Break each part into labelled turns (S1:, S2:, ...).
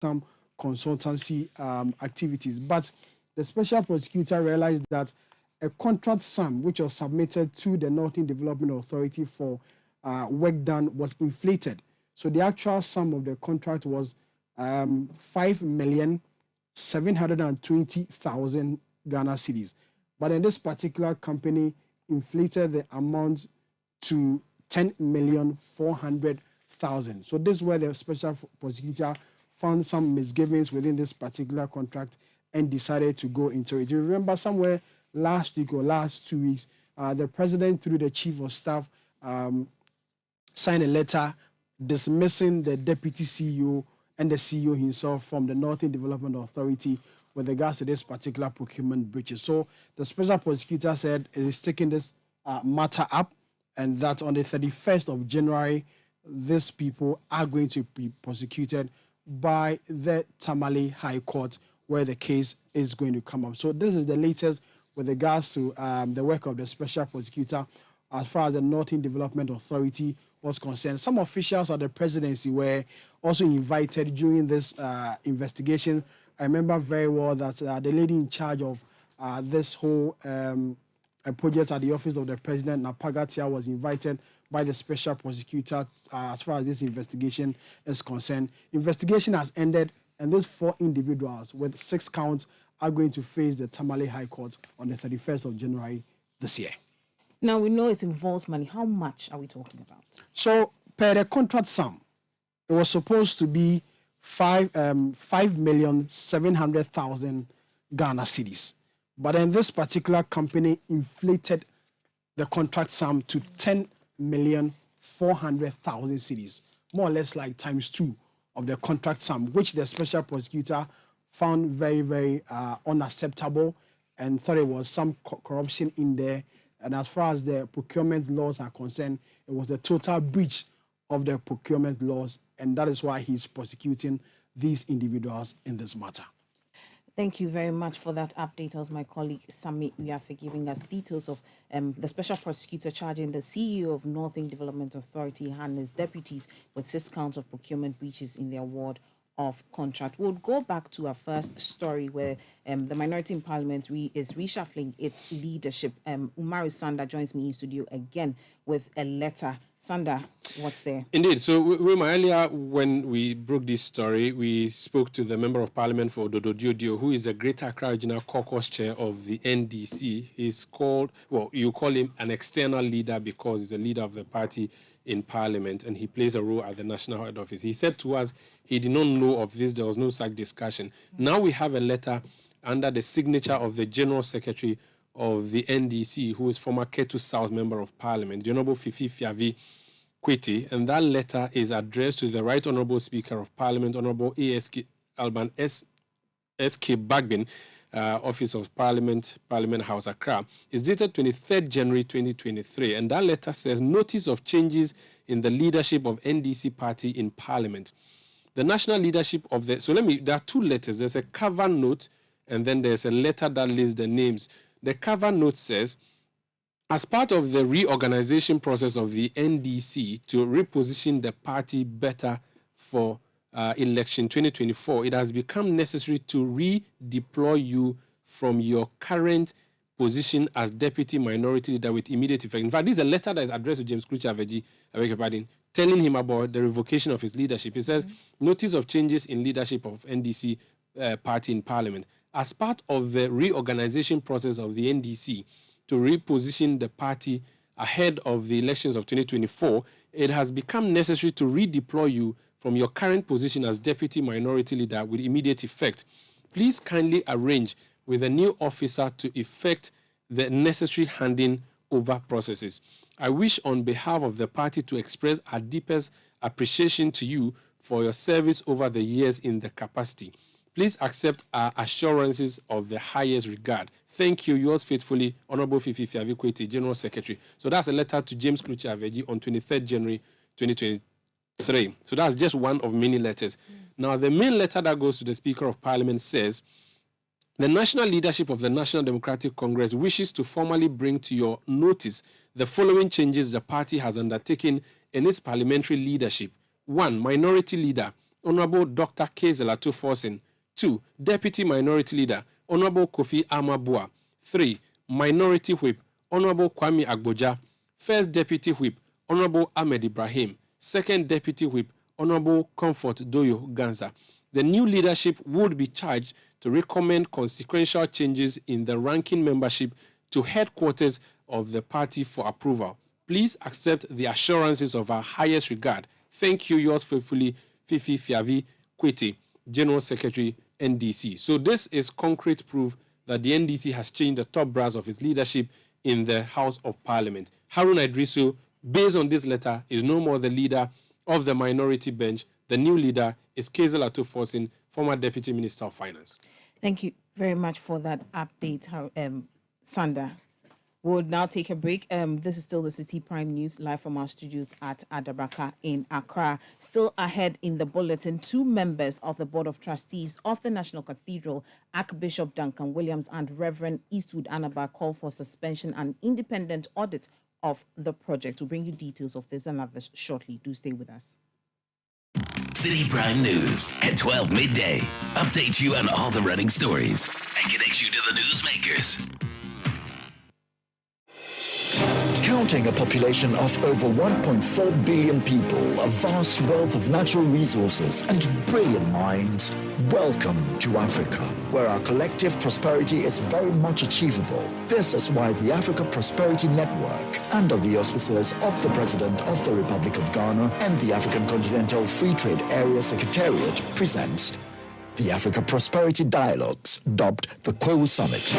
S1: some consultancy activities. But the special prosecutor realized that a contract sum which was submitted to the Northern Development Authority for work done was inflated. So the actual sum of the contract was 5,720,000 Ghana cedis. But in this particular company, inflated the amount to 10,400,000. So this is where the special prosecutor found some misgivings within this particular contract and decided to go into it. You remember somewhere last week or last 2 weeks, the president, through the chief of staff, signed a letter dismissing the deputy CEO and the CEO himself from the Northern Development Authority with regards to this particular procurement breaches. So the special prosecutor said it is taking this matter up, and that on the 31st of January, these people are going to be prosecuted by the Tamale High Court, where the case is going to come up. So this is the latest with regards to the work of the special prosecutor as far as the Northern Development Authority was concerned. Some officials at the presidency were also invited during this investigation. I remember very well that the lady in charge of this whole project at the office of the president, Napagatia, was invited by the special prosecutor as far as this investigation is concerned. Investigation has ended, and those 4 individuals with 6 counts are going to face the Tamale High Court on the 31st of January this year.
S2: Now, we know it involves money. How much are we talking about?
S1: So, per the contract sum, it was supposed to be 5,700,000 Ghana cedis. But then this particular company inflated the contract sum to 10,400,000 cedis, more or less like ×2 of the contract sum, which the special prosecutor found very, very unacceptable and thought it was some corruption in there. And as far as the procurement laws are concerned, it was a total breach of the procurement laws, and that is why he's prosecuting these individuals in this matter.
S2: Thank you very much for that update. That was my colleague Sami Uyafe giving us details of the special prosecutor charging the CEO of Northern Development Authority and his deputies with 6 counts of procurement breaches in the award of contract. We'll go back to our first story where the minority in parliament is reshuffling its leadership. Umaru Sanda joins me in studio again with a letter. Sanda, what's there?
S3: Indeed. So, Roma, earlier when we broke this story, we spoke to the Member of Parliament for Ododo Diodio, who is the Greater Accra Regional Caucus Chair of the NDC. He's called, well, you call him an external leader because he's a leader of the party in Parliament, and he plays a role at the National Head Office. He said to us he did not know of this. There was no such discussion. Now we have a letter under the signature of the General Secretary of the NDC, who is former Ketu South Member of Parliament, the Honorable Fifi Fiavi Kweti, and that letter is addressed to the Right Honorable Speaker of Parliament, Honorable A.S.K. Alban S.K. Bagbin, Office of Parliament, Parliament House, Accra. It's dated 23rd January 2023, and that letter says, notice of changes in the leadership of NDC party in Parliament. The national leadership of the... So there are 2 letters. There's a cover note, and then there's a letter that lists the names. The cover note says, as part of the reorganization process of the NDC to reposition the party better for election 2024, it has become necessary to redeploy you from your current position as deputy minority leader with immediate effect. In fact, this is a letter that is addressed to James Klucha Aveji, I beg your pardon, telling him about the revocation of his leadership. It says, notice of changes in leadership of NDC party in Parliament. As part of the reorganization process of the NDC to reposition the party ahead of the elections of 2024, it has become necessary to redeploy you from your current position as deputy minority leader with immediate effect. Please kindly arrange with a new officer to effect the necessary handing over processes. I wish on behalf of the party to express our deepest appreciation to you for your service over the years in the capacity. Please accept our assurances of the highest regard. Thank you. Yours faithfully, Honorable Fifi Fiavi Kweti, General Secretary. So that's a letter to James Klucha Aveji on 23rd January 2023. So that's just one of many letters. Now, the main letter that goes to the Speaker of Parliament says, the national leadership of the National Democratic Congress wishes to formally bring to your notice the following changes the party has undertaken in its parliamentary leadership. 1. Minority leader. Honorable Dr. Kezela Tuforsin. 2. Deputy Minority Leader, Honorable Kofi Amabua. 3. Minority Whip, Honorable Kwame Agboja. First Deputy Whip, Honorable Ahmed Ibrahim. Second Deputy Whip, Honorable Comfort Doyo Ganza. The new leadership would be charged to recommend consequential changes in the ranking membership to headquarters of the party for approval. Please accept the assurances of our highest regard. Thank you, yours faithfully, Fifi Fiavi Kwete, General Secretary, NDC. So this is concrete proof that the NDC has changed the top brass of its leadership in the House of Parliament. Harun Idrisu, based on this letter, is no more the leader of the minority bench. The new leader is Kezela Tuforsin, former Deputy Minister of Finance.
S2: Thank you very much for that update, Sanda. We'll now take a break. This is still the City Prime News, live from our studios at Adabaka in Accra. Still ahead in the bulletin, 2 members of the Board of Trustees of the National Cathedral, Archbishop Duncan Williams and Reverend Eastwood Anaba, call for suspension and independent audit of the project. We'll bring you details of this and others shortly. Do stay with us.
S4: City Prime News at 12 midday. Update you on all the running stories and connect you to the newsmakers. Counting a population of over 1.4 billion people, a vast wealth of natural resources, and brilliant minds, welcome to Africa, where our collective prosperity is very much achievable. This is why the Africa Prosperity Network, under the auspices of the President of the Republic of Ghana and the African Continental Free Trade Area Secretariat, presents the Africa Prosperity Dialogues, dubbed the Kwewu Summit.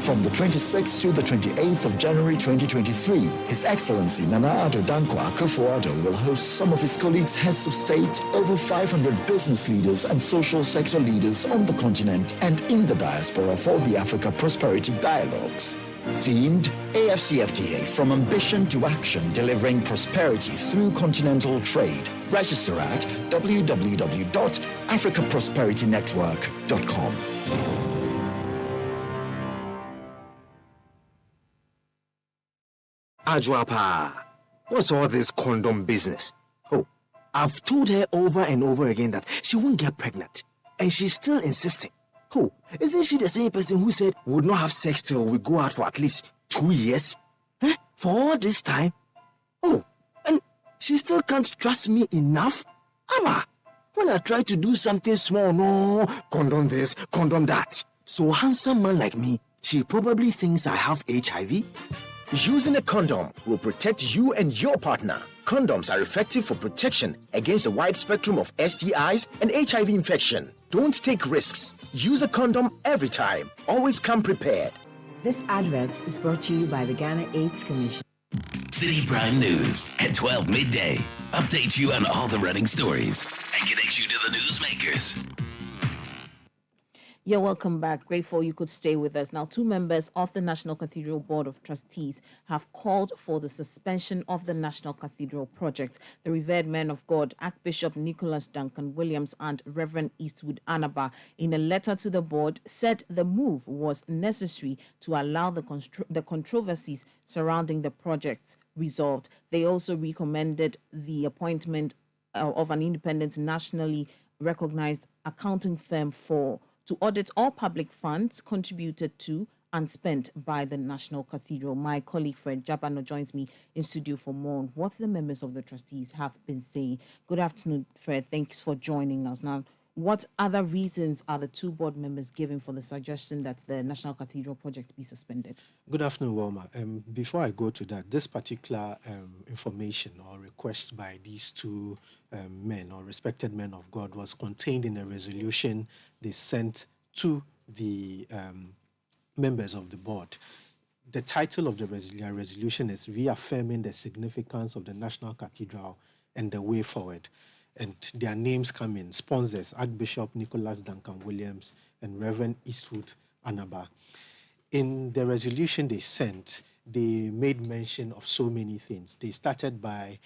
S4: From the 26th to the 28th of January 2023, His Excellency Nana Addo Dankwa Akufo-Addo will host some of his colleagues, heads of state, over 500 business leaders and social sector leaders on the continent and in the diaspora for the Africa Prosperity Dialogues. Themed AFCFTA from ambition to action, delivering prosperity through continental trade. Register at www.africaprosperitynetwork.com.
S5: Ajwapa, what's all this condom business? Oh, I've told her over and over again that she won't get pregnant, and she's still insisting. Oh, isn't she the same person who said we would not have sex till we go out for at least 2 years? For all this time? Oh, and she still can't trust me enough? Ama, when I try to do something small, no, condom this, condom that. So handsome man like me, she probably thinks I have HIV?
S6: Using a condom will protect you and your partner. Condoms are effective for protection against a wide spectrum of STIs and HIV infection. Don't take risks. Use a condom every time. Always come prepared.
S7: This advert is brought to you by the Ghana AIDS Commission.
S4: City Prime News at 12 midday. Update you on all the running stories and connect you to the newsmakers.
S2: You're welcome back. Grateful you could stay with us. Now, 2 members of the National Cathedral Board of Trustees have called for the suspension of the National Cathedral project. The revered men of God, Archbishop Nicholas Duncan Williams and Reverend Eastwood Anaba, in a letter to the board, said the move was necessary to allow the controversies surrounding the project resolved. They also recommended the appointment of an independent, nationally recognized accounting firm to audit all public funds contributed to and spent by the National Cathedral. My colleague Fred Jabano joins me in studio for more on what the members of the trustees have been saying. Good afternoon, Fred. Thanks for joining us. Now, what other reasons are the 2 board members giving for the suggestion that the National Cathedral project be suspended?
S8: Good afternoon, Wilma. Before I go to that, this particular information or request by these 2 men or respected men of God was contained in a resolution they sent to the members of the board. The title of the resolution is Reaffirming the Significance of the National Cathedral and the Way Forward. And their names come in, sponsors, Archbishop Nicholas Duncan Williams and Reverend Eastwood Anaba. In the resolution they sent, they made mention of so many things. They started by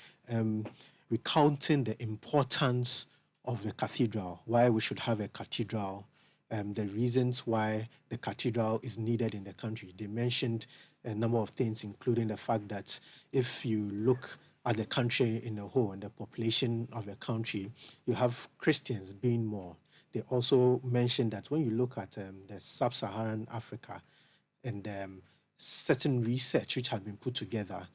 S8: recounting the importance of the cathedral, why we should have a cathedral, the reasons why the cathedral is needed in the country. They mentioned a number of things, including the fact that if you look at the country in a whole and the population of the country, you have Christians being more. They also mentioned that when you look at the sub-Saharan Africa and certain research which had been put together,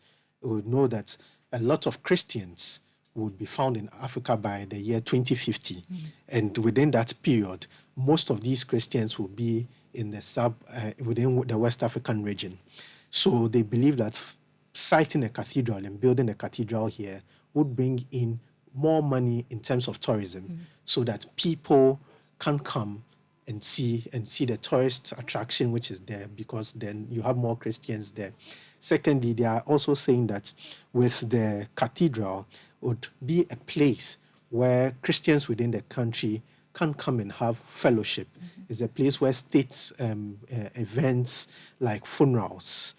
S8: you would know that a lot of Christians would be found in Africa by the year 2050. And within that period, most of these Christians will be in the within the West African region. So they believe that siting a cathedral and building a cathedral here would bring in more money in terms of tourism, so that people can come and see the tourist attraction which is there, because then you have more Christians there. Secondly, they are also saying that with the cathedral would be a place where Christians within the country can come and have fellowship. It's a place where state events like funerals,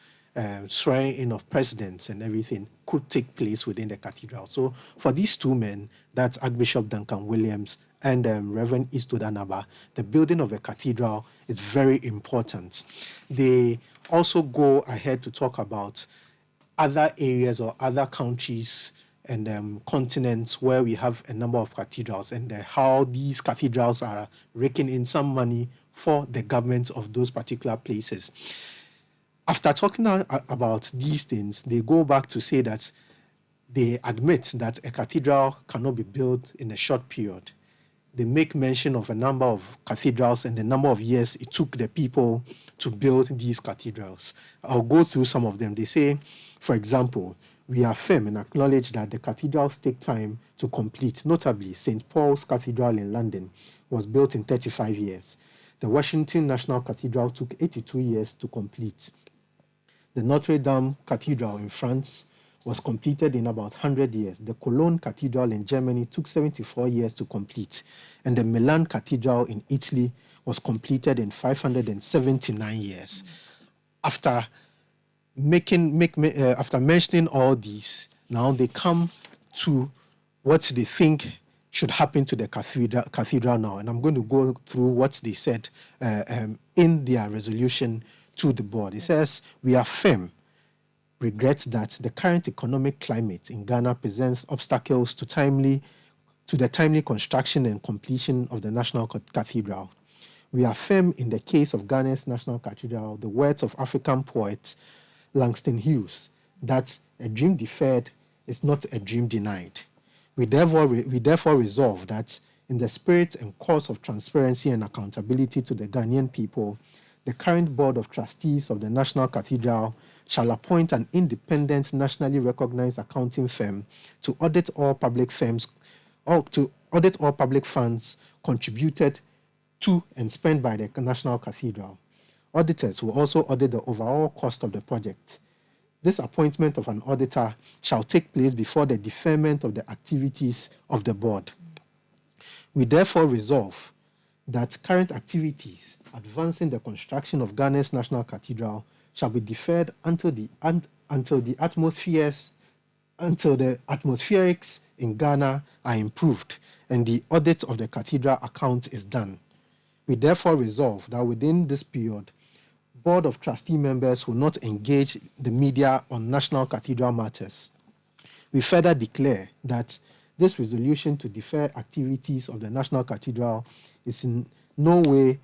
S8: swearing in of presidents and everything could take place within the cathedral. So for these two men, that's Archbishop Duncan Williams and Reverend Eastwood Anaba, the building of a cathedral is very important. They also go ahead to talk about other areas or other countries and continents where we have a number of cathedrals, and how these cathedrals are raking in some money for the government of those particular places. After talking about these things, they go back to say that they admit that a cathedral cannot be built in a short period. They make mention of a number of cathedrals and the number of years it took the people to build these cathedrals. I'll go through some of them. They say, for example, we affirm and acknowledge that the cathedrals take time to complete. Notably, St. Paul's Cathedral in London was built in 35 years. The Washington National Cathedral took 82 years to complete. The Notre Dame Cathedral in France was completed in about 100 years. The Cologne Cathedral in Germany took 74 years to complete. And the Milan Cathedral in Italy was completed in 579 years. After mentioning all these, now they come to what they think should happen to the cathedral now. And I'm going to go through what they said in their resolution to the board. It says, we affirm regret that the current economic climate in Ghana presents obstacles to the timely construction and completion of the National Cathedral. We affirm in the case of Ghana's National Cathedral the words of African poet Langston Hughes, that a dream deferred is not a dream denied. We therefore resolve that in the spirit and cause of transparency and accountability to the Ghanaian people, the current Board of Trustees of the National Cathedral shall appoint an independent, nationally recognized accounting firm to audit all public funds contributed to and spent by the National Cathedral. Auditors will also audit the overall cost of the project. This appointment of an auditor shall take place before the deferment of the activities of the board. We therefore resolve that current activities advancing the construction of Ghana's National Cathedral shall be deferred until the atmospherics in Ghana are improved and the audit of the cathedral account is done. We therefore resolve that within this period, Board of Trustee members will not engage the media on National Cathedral matters. We further declare that this resolution to defer activities of the National Cathedral is in no way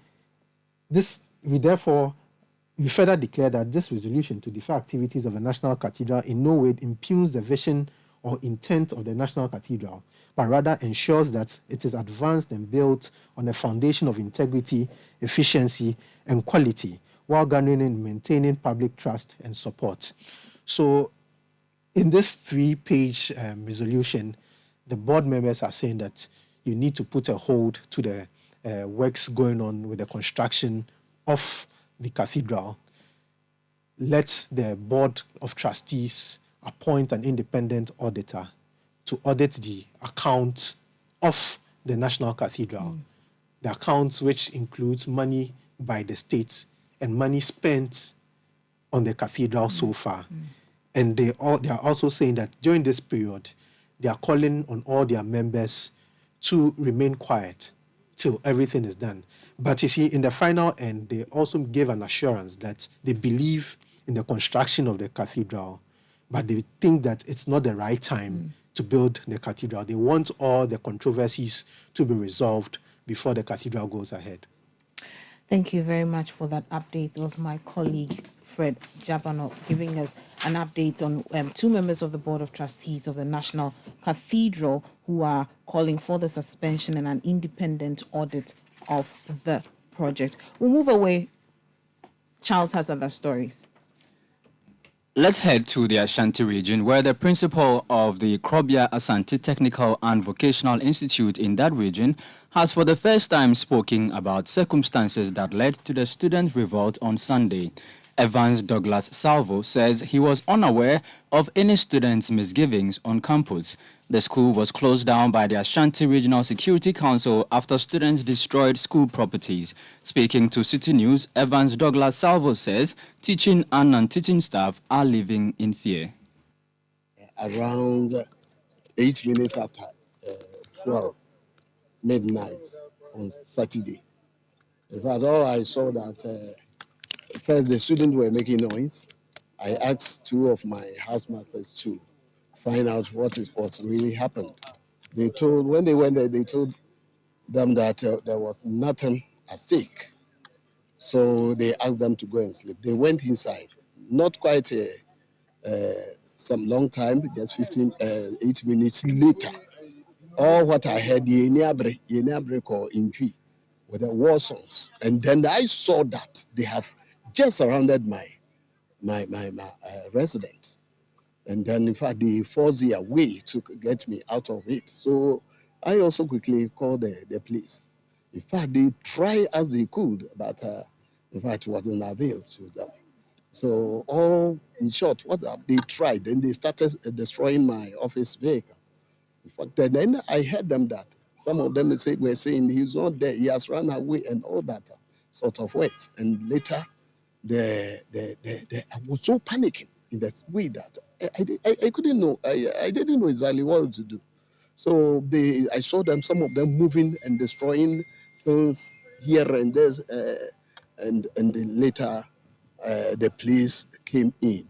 S8: we further declare that this resolution to defer activities of the National Cathedral in no way impugns the vision or intent of the National Cathedral, but rather ensures that it is advanced and built on a foundation of integrity, efficiency, and quality, while garnering and maintaining public trust and support. So in this 3-page resolution, the board members are saying that you need to put a hold to the works going on with the construction of the cathedral. Let the Board of Trustees appoint an independent auditor to audit the accounts of the National Cathedral, the accounts which includes money by the state and money spent on the cathedral so far. And they are also saying that during this period, they are calling on all their members to remain quiet till everything is done. But you see, in the final end, they also gave an assurance that they believe in the construction of the cathedral, but they think that it's not the right time to build the cathedral. They want all the controversies to be resolved before the cathedral goes ahead.
S2: Thank you very much for that update. It was my colleague Fred Jabano giving us an update on two members of the Board of Trustees of the National Cathedral who are calling for the suspension and an independent audit of the project. We'll move away. Charles has other stories.
S9: Let's head to the Ashanti region, where the principal of the Krobia Ashanti Technical and Vocational Institute in that region has for the first time spoken about circumstances that led to the student revolt on Sunday. Evans Douglas Salvo says he was unaware of any students' misgivings on campus. The school was closed down by the Ashanti Regional Security Council after students destroyed school properties. Speaking to Citi News, Evans Douglas Salvo says teaching and non-teaching staff are living in fear.
S10: Around 8 minutes after 12 midnight on Saturday. In fact, all I saw that first the students were making noise. I asked two of my housemasters to find out what really happened. They told, when they went there, they told them that there was nothing at stake. So they asked them to go and sleep. They went inside. Not quite some long time, just 8 minutes later. All what I heard, Yeneabre or Intwi, with the war songs. And then I saw that they have just surrounded my residence. And then, in fact, they forced their way to get me out of it. So I also quickly called the police. In fact, they tried as they could, but in fact, it wasn't avail to them. So all, in short, what's up? They tried, then they started destroying my office vehicle. In fact, then I heard them that some of them were saying he's not there, he has run away and all that sort of words. And later, I was so panicking in that way that I couldn't know. I didn't know exactly what to do. So I saw them, some of them moving and destroying things here and there. And then later, the police came in.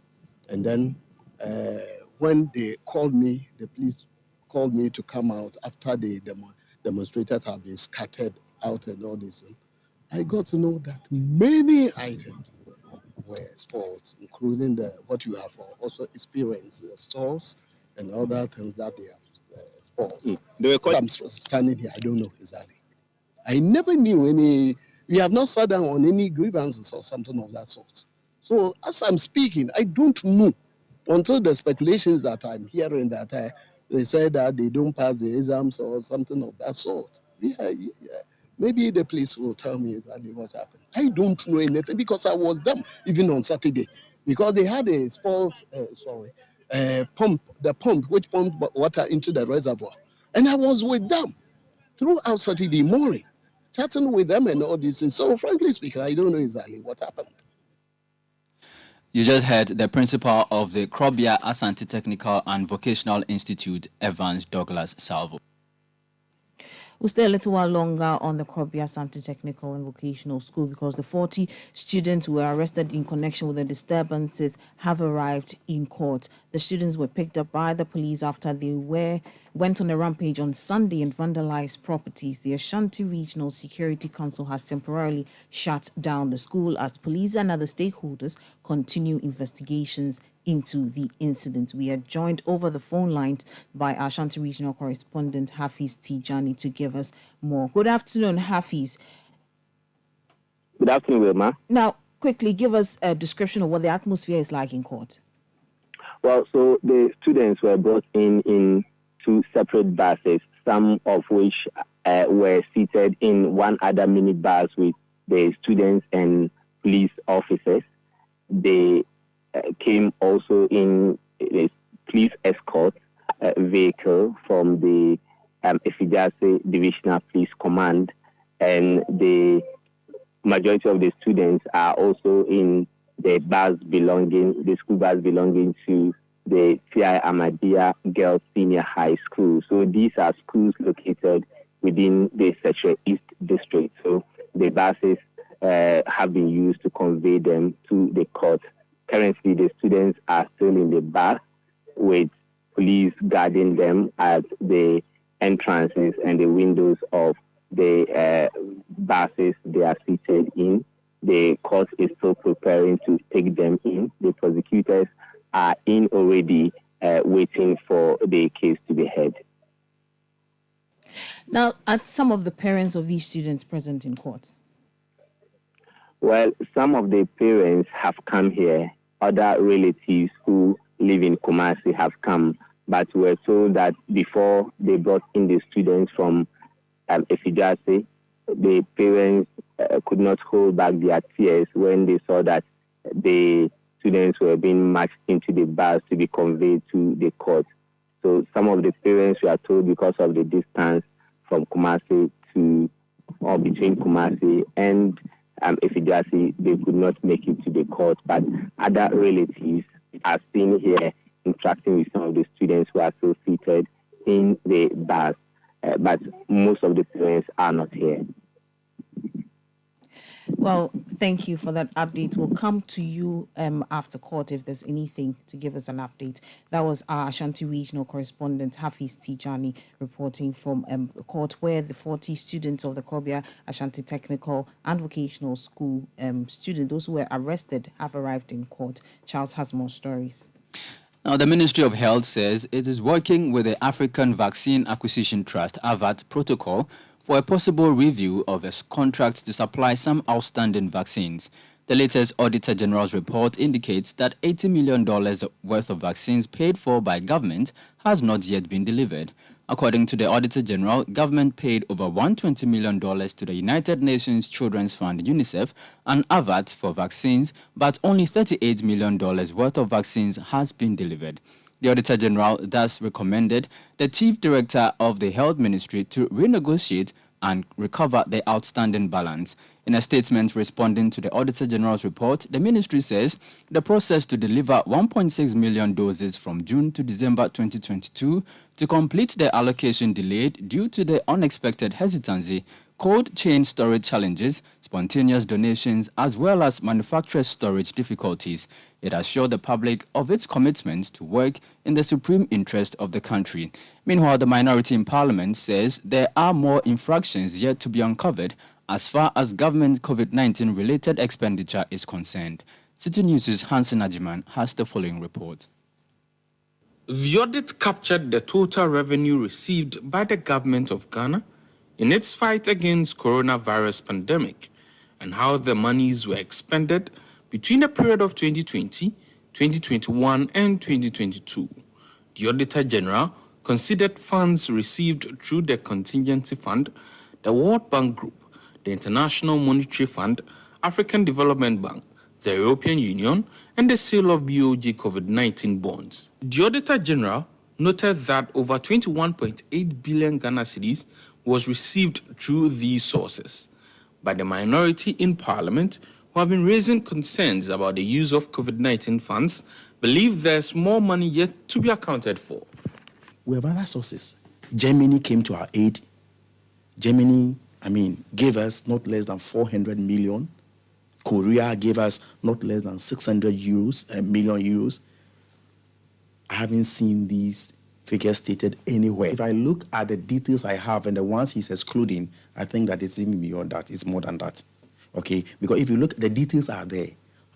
S10: And then when they called me, the police called me to come out after the demonstrators have been scattered out and all this. And I got to know that many items were spoiled, including what you have also experienced, the stores and other things that they have spoiled. I'm standing here, I don't know exactly. I never knew any, we have not sat down on any grievances or something of that sort. So as I'm speaking, I don't know until the speculations that I'm hearing that they said that they don't pass the exams or something of that sort. Yeah. Maybe the police will tell me exactly what's happened. I don't know anything because I was them even on Saturday, because they had a spoiled, pump, the pump which pumped water into the reservoir, and I was with them throughout Saturday morning, chatting with them and all this. And so, frankly speaking, I don't know exactly what happened.
S9: You just heard the principal of the Krobia Ashanti Technical and Vocational Institute, Evans Douglas Salvo.
S2: We'll stay a little while longer on the Krobia Ashanti Technical and Vocational School because the 40 students who were arrested in connection with the disturbances have arrived in court. The students were picked up by the police after they went on a rampage on Sunday and vandalized properties. The Ashanti Regional Security Council has temporarily shut down the school as police and other stakeholders continue investigations into the incident. We are joined over the phone line by our Ashanti Regional Correspondent Hafiz Tijani to give us more. Good afternoon, Hafiz.
S11: Good afternoon, Wilma.
S2: Now, quickly give us a description of what the atmosphere is like in court.
S11: Well, so the students were brought in two separate buses, some of which were seated in one other minibus with the students and police officers. They came also in a police escort vehicle from the Efijase Divisional Police Command, and the majority of the students are also in the school bus belonging to the T.I. Ahmadiyya Girls Senior High School. So these are schools located within the Sexual East District. So the buses have been used to convey them to the court. Currently, the students are still in the bus, with police guarding them at the entrances and the windows of the buses they are seated in. The court is still preparing to take them in. The prosecutors are in already, waiting for the case to be heard.
S2: Now, are some of the parents of these students present in court?
S11: Well, some of the parents have come here. Other relatives who live in Kumasi have come, but we're told that before they brought in the students from Efijase, the parents could not hold back their tears when they saw that the students were being marched into the bus to be conveyed to the court. So some of the parents were told, because of the distance from Kumasi to, or between Kumasi and Efijase, they could not make it to the court. But other relatives are seen here interacting with some of the students who are still seated in the bus. But most of the parents are not here.
S2: Well, thank you for that update. We'll come to you after court if there's anything to give us an update. That was our Ashanti regional correspondent, Hafiz Tijani, reporting from the court where the 40 students of the Krobia Ashanti Technical and Vocational School students, those who were arrested, have arrived in court. Charles has more stories.
S9: Now, the Ministry of Health says it is working with the African Vaccine Acquisition Trust, AVAT, protocol for a possible review of its contract to supply some outstanding vaccines. The latest Auditor General's report indicates that $80 million worth of vaccines paid for by government has not yet been delivered. According to the Auditor General, government paid over $120 million to the United Nations Children's Fund, UNICEF, and AVAT for vaccines, but only $38 million worth of vaccines has been delivered. The Auditor General thus recommended the Chief Director of the Health Ministry to renegotiate and recover the outstanding balance. In a statement responding to the Auditor General's report, the ministry says the process to deliver 1.6 million doses from June to December 2022 to complete the allocation delayed due to the unexpected hesitancy, cold chain storage challenges, spontaneous donations, as well as manufacturer storage difficulties. It assured the public of its commitment to work in the supreme interest of the country. Meanwhile, the minority in Parliament says there are more infractions yet to be uncovered as far as government COVID-19 related expenditure is concerned. Citi News' Hansen Ajiman has the following report.
S12: The audit captured the total revenue received by the government of Ghana in its fight against coronavirus pandemic and how the monies were expended between the period of 2020, 2021 and 2022. The Auditor General considered funds received through the Contingency Fund, the World Bank Group, the International Monetary Fund, African Development Bank, the European Union, and the sale of BOG COVID-19 bonds. The Auditor General noted that over 21.8 billion Ghana cedis was received through these sources. But the minority in Parliament, who have been raising concerns about the use of COVID-19 funds, believe there's more money yet to be accounted for.
S13: We have other sources. Germany came to our aid. Germany, gave us not less than 400 million. Korea gave us not less than 600 million euros. I haven't seen these figures stated anywhere. If I look at the details I have and the ones he's excluding, I think that it's even beyond that. It's more than that. Okay? Because if you look, the details are there,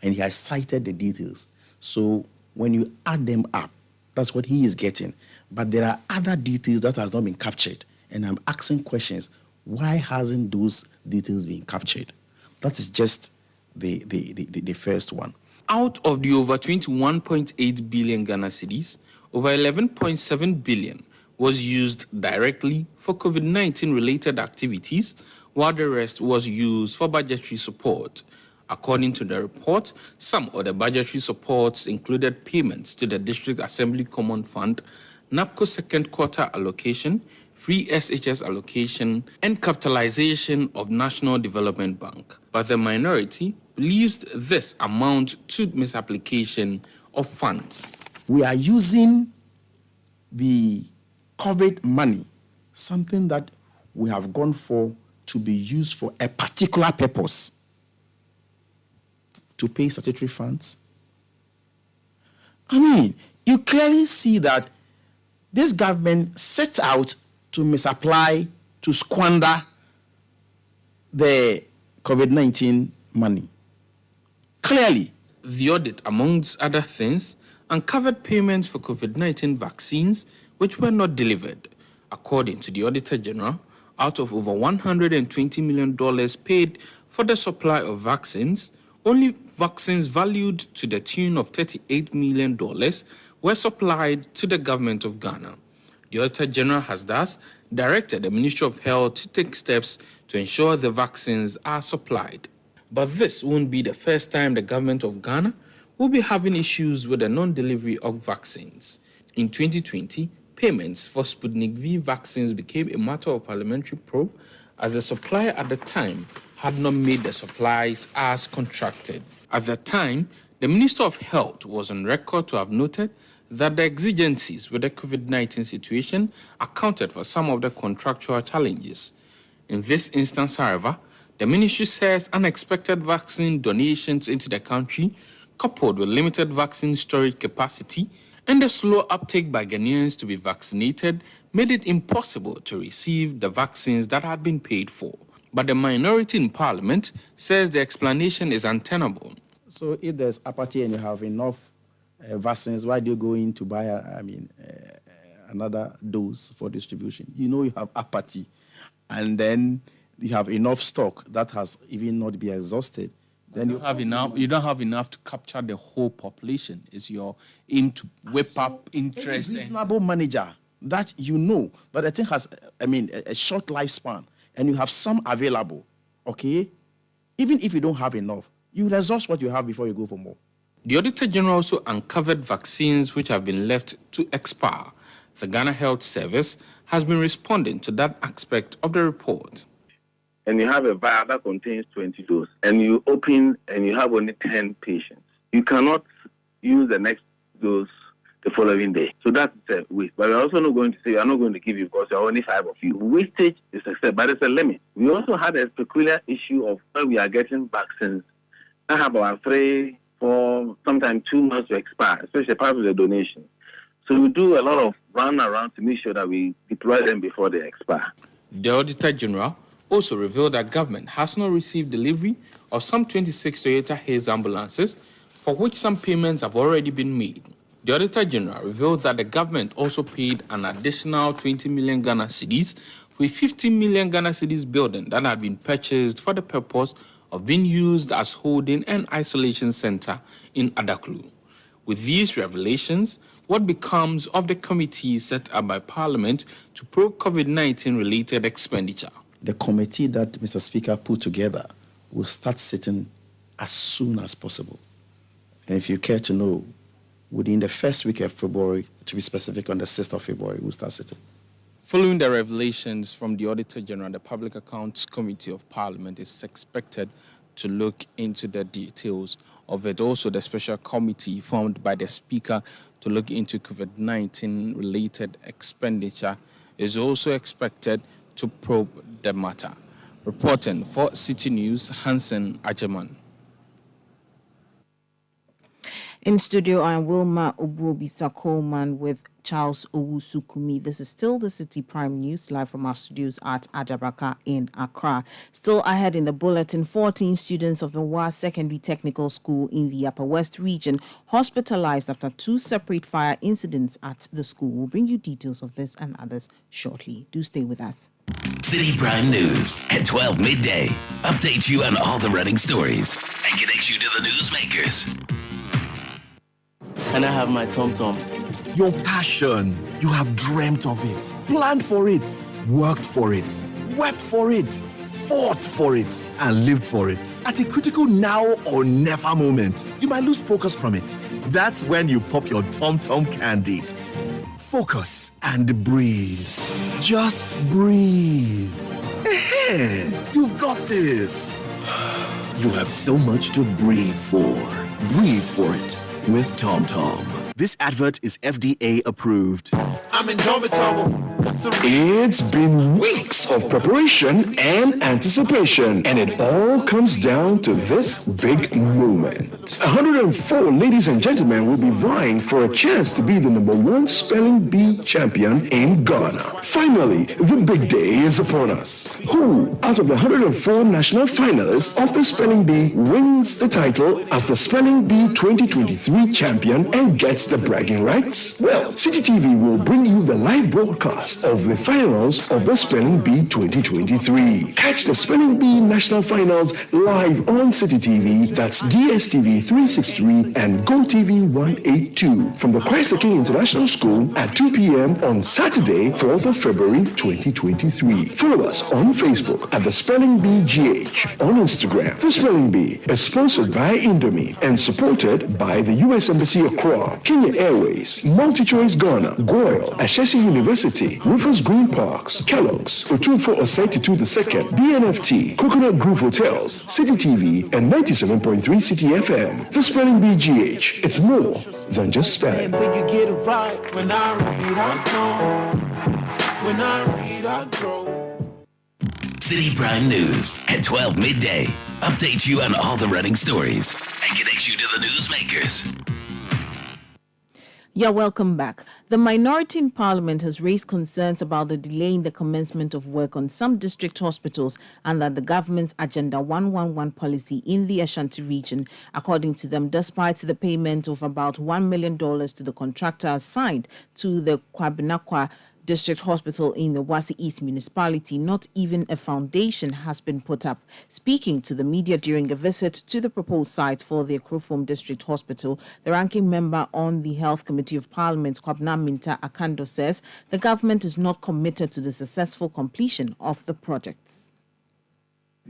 S13: and he has cited the details. So when you add them up, that's what he is getting. But there are other details that has not been captured, and I'm asking questions. Why hasn't those details been captured? That is just the first one.
S12: Out of the over 21.8 billion Ghana cedis, over 11.7 billion was used directly for COVID-19 related activities, while the rest was used for budgetary support. According to the report, some of the budgetary supports included payments to the District Assembly Common Fund, NAPCO second quarter allocation, free SHS allocation, and capitalization of National Development Bank. But the minority believes this amount to misapplication of funds.
S13: We are using the COVID money, something that we have gone for to be used for a particular purpose, to pay statutory funds. you clearly see that this government set out to misapply, to squander the COVID-19 money. Clearly.
S12: The audit, amongst other things, uncovered payments for COVID-19 vaccines which were not delivered. According to the Auditor General, out of over $120 million paid for the supply of vaccines, only vaccines valued to the tune of $38 million were supplied to the government of Ghana. The Auditor General has thus directed the Ministry of Health to take steps to ensure the vaccines are supplied. But this won't be the first time the government of Ghana will be having issues with the non-delivery of vaccines. In 2020, payments for Sputnik V vaccines became a matter of parliamentary probe as the supplier at the time had not made the supplies as contracted. At the time, the Minister of Health was on record to have noted that the exigencies with the COVID-19 situation accounted for some of the contractual challenges. In this instance, however, the ministry says unexpected vaccine donations into the country, coupled with limited vaccine storage capacity and the slow uptake by Ghanaians to be vaccinated, made it impossible to receive the vaccines that had been paid for. But the minority in Parliament says the explanation is untenable.
S13: So if there's apathy and you have enough vaccines, why do you go in to buy, another dose for distribution? You know you have apathy, and then you have enough stock that has even not been exhausted. Then
S12: you don't have enough to capture the whole population. Is your aim to whip up interest?
S13: A reasonable manager that you know that the thing has, a short lifespan, and you have some available, okay? Even if you don't have enough, you will exhaust what you have before you go for more.
S12: The Auditor General also uncovered vaccines which have been left to expire. The Ghana Health Service has been responding to that aspect of the report.
S14: And you have a vial that contains 20 doses, and you open and you have only 10 patients, you cannot use the next dose the following day. So that's a waste. But we're also not going to say, we are not going to give you because there are only 5 of you. Wastage is accepted, but it's a limit. We also had a peculiar issue of where we are getting vaccines that have about 3, 4, sometimes 2 months to expire, especially part of the donation. So we do a lot of run around to make sure that we deploy them before they expire.
S12: The Auditor General also revealed that government has not received delivery of some 26 Toyota Haze ambulances, for which some payments have already been made. The Auditor General revealed that the government also paid an additional 20 million Ghana cedis for a 15 million Ghana cedis building that had been purchased for the purpose of being used as holding and isolation center in Adaklu. With these revelations, what becomes of the committee set up by Parliament to probe COVID-19 related expenditure?
S13: The committee that Mr. Speaker put together will start sitting as soon as possible. And if you care to know, within the first week of February, to be specific, on the 6th of February, we'll start sitting.
S12: Following the revelations from the Auditor General, the Public Accounts Committee of Parliament is expected to look into the details of it. Also, the special committee formed by the Speaker to look into COVID-19 related expenditure is also expected to probe the matter. Reporting for Citi News, Hansen Ajeman.
S2: In studio, I am Wilma Obuobisa-Coleman with Charles Owusu-Kumi. This is still the Citi Prime News, live from our studios at Adabraka in Accra. Still ahead in the bulletin, 14 students of the WA Secondary Technical School in the Upper West region hospitalized after 2 separate fire incidents at the school. We'll bring you details of this and others shortly. Do stay with us.
S15: Citi Prime News at 12 midday. Update you on all the running stories and connect you to the newsmakers.
S16: Can I have my tom-tom?
S6: Your passion. You have dreamt of it, planned for it, worked for it, wept for it, fought for it, and lived for it. At a critical now or never moment, you might lose focus from it. That's when you pop your tom-tom candy. Focus and breathe. Just breathe. You've got this. You have so much to breathe for. Breathe for it with TomTom. This advert is FDA approved.
S17: I'm indomitable. It's been weeks of preparation and anticipation, and it all comes down to this big moment. 104 ladies and gentlemen will be vying for a chance to be the #1 spelling bee champion in Ghana. Finally, the big day is upon us. Who, out of the 104 national finalists of the spelling bee, wins the title as the spelling bee 2023 champion and gets the bragging rights? Well, Citi TV will bring you the live broadcast of the finals of the Spelling Bee 2023. Catch the Spelling Bee National Finals live on Citi TV, that's DSTV 363 and GoTV 182 from the Christ the King International School at 2 p.m. on Saturday, 4th of February 2023. Follow us on Facebook at the Spelling Bee GH, on Instagram. The Spelling Bee is sponsored by Indomie and supported by the U.S. Embassy Accra, Kenya Airways, MultiChoice Ghana, Goyle, Ashesi University, Rufus Green Parks, Kellogg's, Otunfo Osei II, BNFT, Coconut Grove Hotels, Citi TV, and 97.3 Citi FM. The Spelling Bee GH. It's more than just spelling.
S18: Then you get it right. When I read, I grow. When I read, I grow.
S15: City Prime News at 12 midday. Update you on all the running stories and connect you to the newsmakers.
S2: Yeah, welcome back. The minority in Parliament has raised concerns about the delay in the commencement of work on some district hospitals and that the government's Agenda 111 policy in the Ashanti region, according to them, despite the payment of about $1 million to the contractor assigned to the Kwabinakwa District Hospital in the Wasi East municipality, not even a foundation has been put up. Speaking to the media during a visit to the proposed site for the Akrofom District Hospital, the ranking member on the Health Committee of Parliament, Kwabna Minta Akando, says the government is not committed to the successful completion of the projects.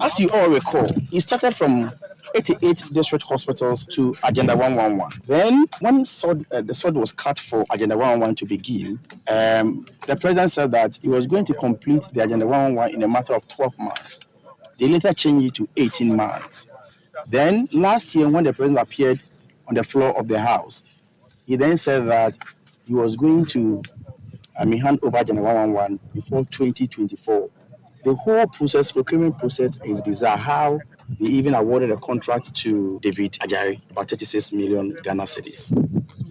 S19: As you all recall, it started from 88 district hospitals to Agenda 111. Then, when the sword was cut for Agenda 111 to begin, the president said that he was going to complete the Agenda 111 in a matter of 12 months. They later changed it to 18 months. Then, last year, when the president appeared on the floor of the House, he then said that he was going to hand over Agenda 111 before 2024. The whole procurement process is bizarre. How they even awarded a contract to David Ajari, about 36 million Ghana cedis.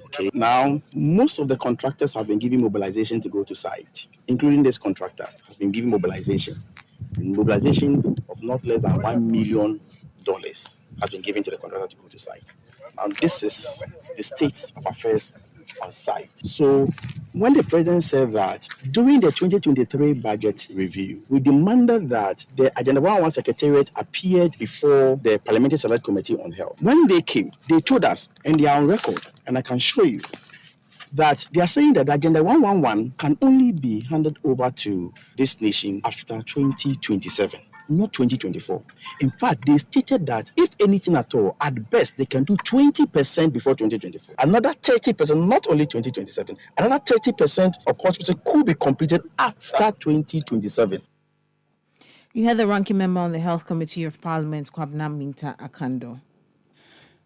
S19: Okay, now most of the contractors have been given mobilization to go to site, including this contractor has been given mobilization of not less than $1 million has been given to the contractor to go to site. Now this is the state of affairs on site. So when the president said that during the 2023 budget review, we demanded that the Agenda 111 Secretariat appeared before the Parliamentary Select Committee on Health. When they came, they told us, and they are on record, and I can show you, that they are saying that Agenda 111 can only be handed over to this nation after 2027. Not 2024. In fact, they stated that if anything at all, at best, they can do 20% before 2024. Another 30%, not only 2027, another 30% of hospitals could be completed after 2027.
S2: You heard the ranking member on the Health Committee of Parliament, Kwabna Minta Akando.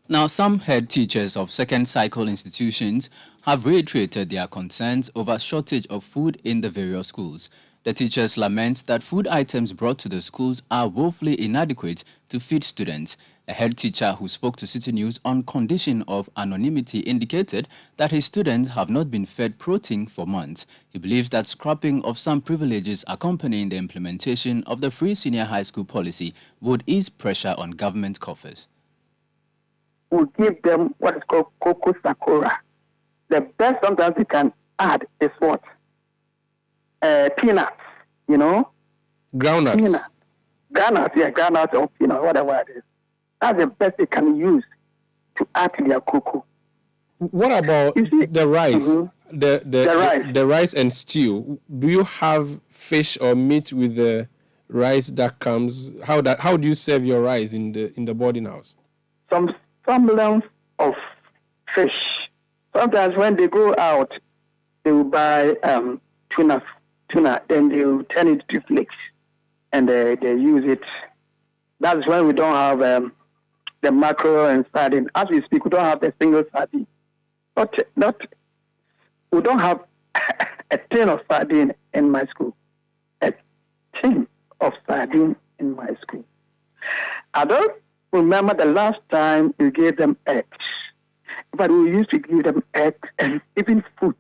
S9: Now, some head teachers of second cycle institutions have reiterated their concerns over shortage of food in the various schools. The teachers lament that food items brought to the schools are woefully inadequate to feed students. A head teacher who spoke to Citi News on condition of anonymity indicated that his students have not been fed protein for months. He believes that scrapping of some privileges accompanying the implementation of the free senior high school policy would ease pressure on government coffers.
S20: We'll give them what is called cocoa sakura. The best sometimes you can add is what? Peanuts, you know?
S3: Groundnuts.
S20: Peanuts. Groundnuts or peanuts, whatever it is. That's the best they can use to add to their cocoa.
S3: What about the rice? Mm-hmm. The rice and stew. Do you have fish or meat with the rice that comes? How do you serve your rice in the boarding house?
S20: Some semblance of fish. Sometimes when they go out, they will buy tuna, then they will turn it to flakes, and they use it. That's when we don't have the mackerel and sardine. As we speak, we don't have the single sardine. We don't have a tin of sardine in my school. A tin of sardine in my school. I don't remember the last time you gave them eggs, but we used to give them eggs and even food.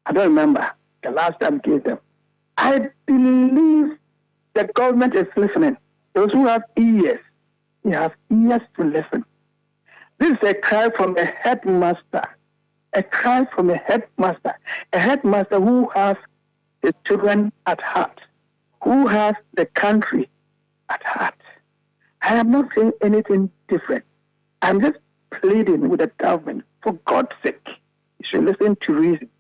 S20: I don't remember the last time you gave them. I believe the government is listening. Those who have ears, they have ears to listen. This is a cry from a headmaster, a cry from a headmaster who has his children at heart, who has the country at heart. I am not saying anything different. I'm just pleading with the government, for God's sake, you should listen to reason.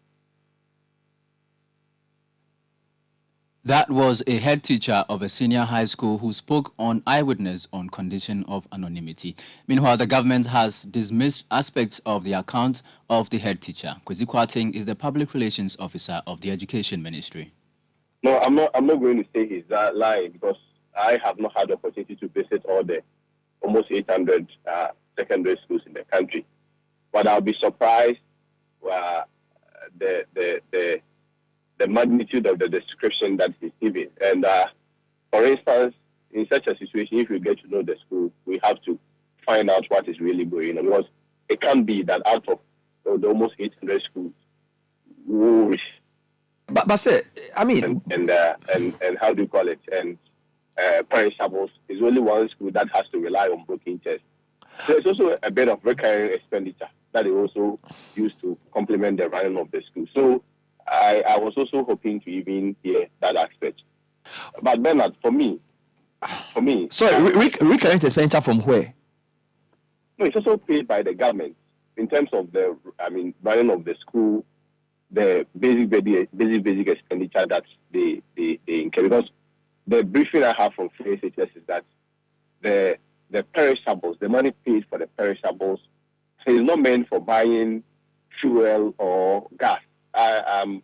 S9: That was a head teacher of a senior high school who spoke on Eyewitness on condition of anonymity. Meanwhile, the government has dismissed aspects of the account of the head teacher. Kwesi Kwarteng is the public relations officer of the Education Ministry.
S21: No, I'm not going to say he's lying, because I have not had the opportunity to visit all the almost 800 secondary schools in the country. But I'll be surprised the magnitude of the description that he's giving. And for instance, in such a situation, if we get to know the school, we have to find out what is really going on. Because it can't be that out of the almost 800 schools,
S22: but sir, I mean,
S21: and how do you call it? And perishables is only one school that has to rely on broken chairs. So it's also a bit of recurring expenditure that they also use to complement the running of the school. So I was also hoping to even hear that aspect. But Bernard, for me.
S22: So recurring expenditure from where?
S21: No, it's also paid by the government in terms of the running of the school, the basic expenditure that they incur. Because the briefing I have from FHS is that the perishables, the money paid for the perishables, so it's not meant for buying fuel or gas. I'm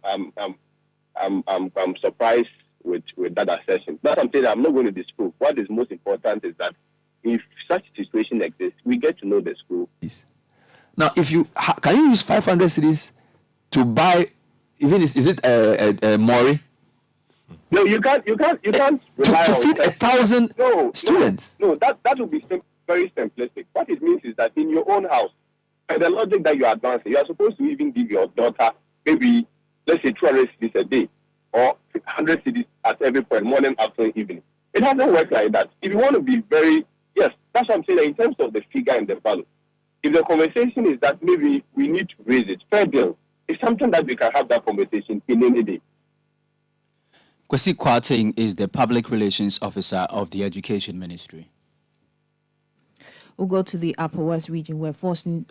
S21: surprised with that assertion. That's something I'm not going to disprove. What is most important is that if such a situation exists, we get to know the school.
S22: Now, if you can you use 500 cedis to buy, even is it a Mori?
S21: No, you can't rely
S22: to feed 1,000 students.
S21: No, that would be very simplistic. What it means is that in your own house, and the logic that you are advancing, you are supposed to even give your daughter maybe, let's say, 200 cedis a day or 100 cedis at every point, morning, afternoon, evening. It doesn't work like that. If you want to be yes, that's what I'm saying, in terms of the figure and the value. If the conversation is that maybe we need to raise it, fair deal, it's something that we can have that conversation in any day.
S9: Kwesi Kwarteng is the public relations officer of the Education Ministry.
S2: We'll go to the Upper West region, where 14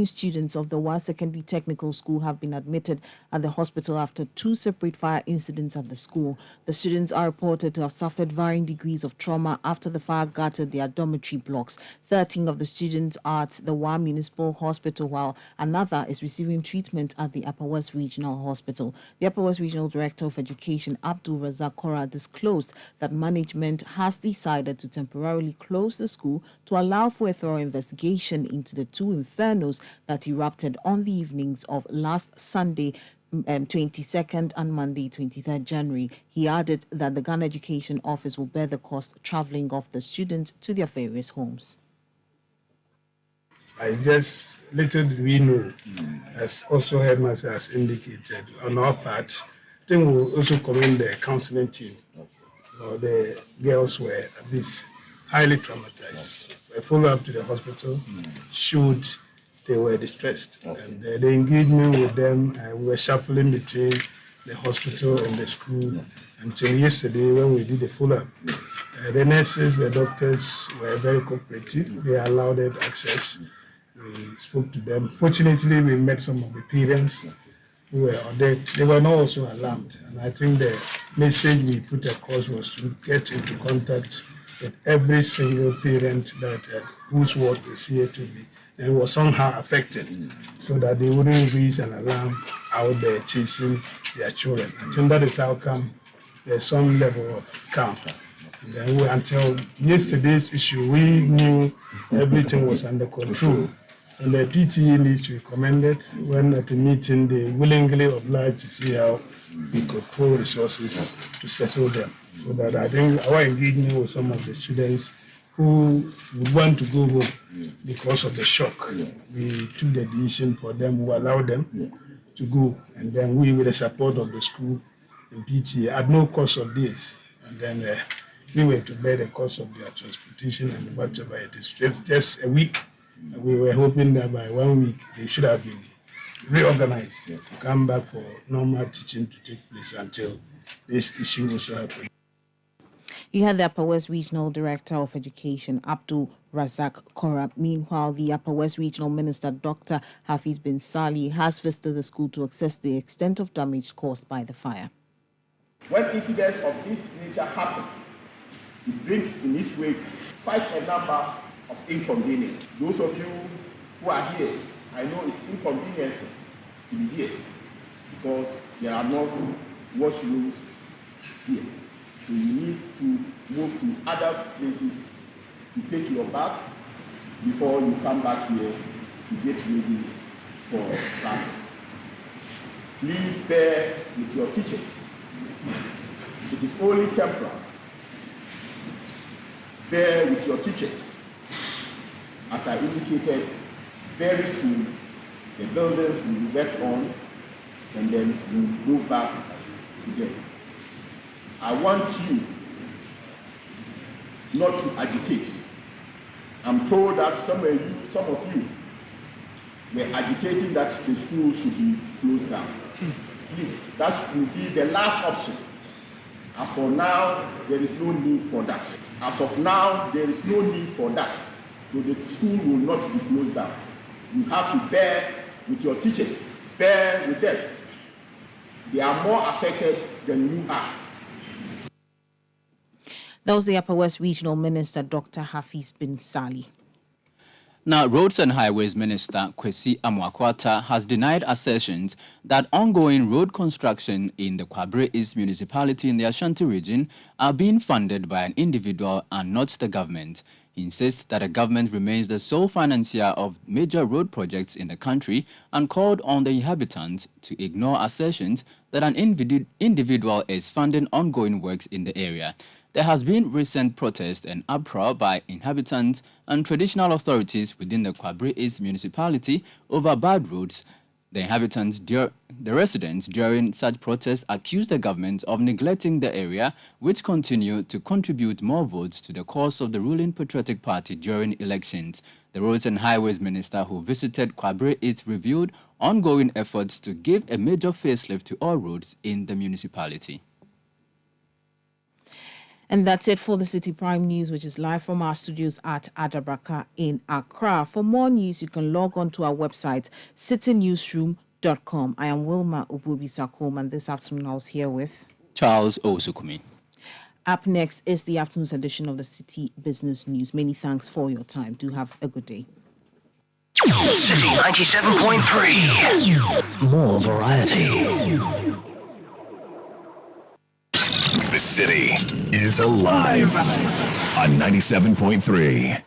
S2: students of the Wa Secondary Technical School have been admitted at the hospital after 2 separate fire incidents at the school. The students are reported to have suffered varying degrees of trauma after the fire gutted their dormitory blocks. 13 of the students are at the Wa Municipal Hospital, while another is receiving treatment at the Upper West Regional Hospital. The Upper West Regional Director of Education, Abdul Razak Kora, disclosed that management has decided to temporarily close the school to allow for a thorough investigation into the 2 infernos that erupted on the evenings of last Sunday, 22nd and Monday, 23rd January. He added that the Ghana Education Office will bear the cost traveling of the students to their various homes.
S1: I just little do we know, as also Headmaster has indicated, on our part, I think we'll also commend the counseling team. The girls were at least highly traumatized. A follow-up to the hospital showed they were distressed. And the engagement with them, we were shuffling between the hospital and the school until yesterday when we did the follow-up. The nurses, the doctors were very cooperative. They allowed them access. We spoke to them. Fortunately, we met some of the parents who were on that. They were not also alarmed. And I think the message we put across was to get into contact with every single parent that whose ward is here to be and was somehow affected, so that they wouldn't raise an alarm out there chasing their children. I think that is how come there's some level of calm. And then until yesterday's issue, we knew everything was under control.
S5: And the PTA needs to be commended. When at a meeting, they willingly obliged to see how we could pull resources to settle them. So that I think our engagement with some of the students who would want to go home because of the shock, we took the decision for them, we allowed them to go. And then we, with the support of the school and PTA, at no cost of this, and then we were to bear the cost of their transportation and whatever it is. Just a week, and we were hoping that by 1 week, they should have been reorganized to come back for normal teaching to take place until this issue also happened.
S2: You had the Upper West Regional Director of Education, Abdul Razak Korab. Meanwhile, the Upper West Regional Minister, Dr. Hafiz bin Sali, has visited the school to assess the extent of damage caused by the fire.
S7: When incidents of this nature happen, it brings in its wake quite a number of inconvenience. Those of you who are here, I know it's inconveniencing to be here because there are no washrooms here. So you need to move to other places to take your bath before you come back here to get ready for classes. Please bear with your teachers. It is only temporal. Bear with your teachers. As I indicated, very soon the buildings will be worked on and then we'll go back to them. I want you not to agitate. I'm told that some of you were agitating that the school should be closed down. Please, that should be the last option. As for now, there is no need for that. As of now, there is no need for that. So the school will not be closed down. You have to bear with your teachers. Bear with them. They are more affected than you are.
S2: That was the Upper West Regional Minister, Dr. Hafiz bin Sali.
S9: Now, Roads and Highways Minister Kwesi Amwakwata has denied assertions that ongoing road construction in the Kwabre East municipality in the Ashanti region are being funded by an individual and not the government. He insists that the government remains the sole financier of major road projects in the country and called on the inhabitants to ignore assertions that an individual is funding ongoing works in the area. There has been recent protest and uproar by inhabitants and traditional authorities within the Kwabre East municipality over bad roads. The residents during such protests accused the government of neglecting the area, which continue to contribute more votes to the cause of the ruling Patriotic Party during elections. The Roads and Highways Minister who visited Kwabre East reviewed ongoing efforts to give a major facelift to all roads in the municipality.
S2: And that's it for the City Prime News, which is live from our studios at Adabraka in Accra. For more news, you can log on to our website, citinewsroom.com. I am Wilma Ububi-Sakom, and this afternoon I was here with
S9: Charles Osukumi.
S2: Up next is the afternoon's edition of the City Business News. Many thanks for your time. Do have a good day.
S15: City 97.3. More variety. The city is alive on 97.3.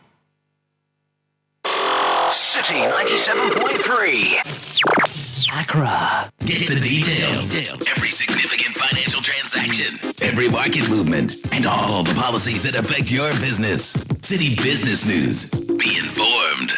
S15: City 97.3. Accra. Get the details. Every significant financial transaction, every market movement, and all the policies that affect your business. City Business News. Be informed.